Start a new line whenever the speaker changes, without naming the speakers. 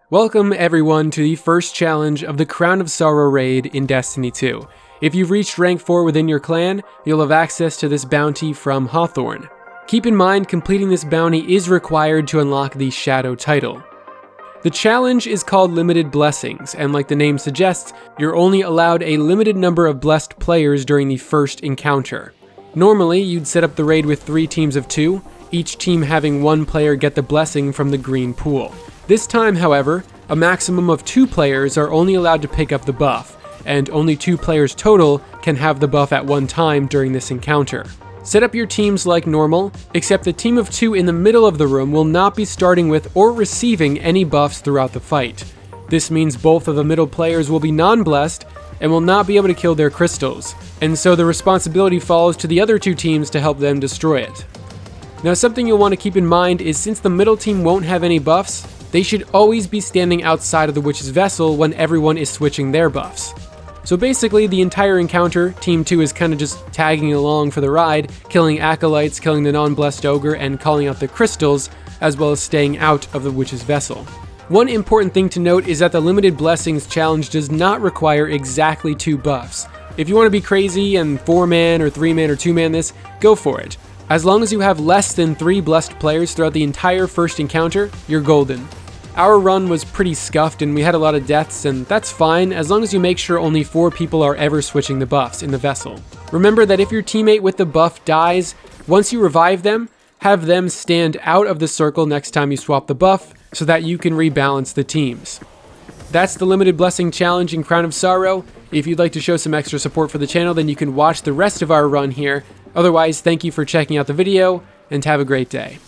Welcome everyone to the first challenge of the Crown of Sorrow raid in Destiny 2. If you've reached rank 4 within your clan, you'll have access to this bounty from Hawthorne. Keep in mind, completing this bounty is required to unlock the Shadow title. The challenge is called Limited Blessings, and like the name suggests, you're only allowed a limited number of blessed players during the first encounter. Normally, you'd set up the raid with 3 teams of 2, each team having 1 player get the blessing from the green pool. This time, however, a maximum of 2 players are only allowed to pick up the buff, and only 2 players total can have the buff at one time during this encounter. Set up your teams like normal, except the team of 2 in the middle of the room will not be starting with or receiving any buffs throughout the fight. This means both of the middle players will be non-blessed and will not be able to kill their crystals, and so the responsibility falls to the other 2 teams to help them destroy it. Now, something you'll want to keep in mind is since the middle team won't have any buffs, they should always be standing outside of the Witch's Vessel when everyone is switching their buffs. So basically, the entire encounter, Team 2 is kind of just tagging along for the ride, killing acolytes, killing the non-blessed ogre, and calling out the crystals, as well as staying out of the Witch's Vessel. One important thing to note is that the Limited Blessings challenge does not require exactly 2 buffs. If you want to be crazy and 4-man or 3-man or 2-man this, go for it. As long as you have less than 3 blessed players throughout the entire first encounter, you're golden. Our run was pretty scuffed and we had a lot of deaths, and that's fine as long as you make sure only 4 people are ever switching the buffs in the vessel. Remember that if your teammate with the buff dies, once you revive them, have them stand out of the circle next time you swap the buff so that you can rebalance the teams. That's the Limited Blessing Challenge in Crown of Sorrow. If you'd like to show some extra support for the channel, then you can watch the rest of our run here. Otherwise, thank you for checking out the video, and have a great day.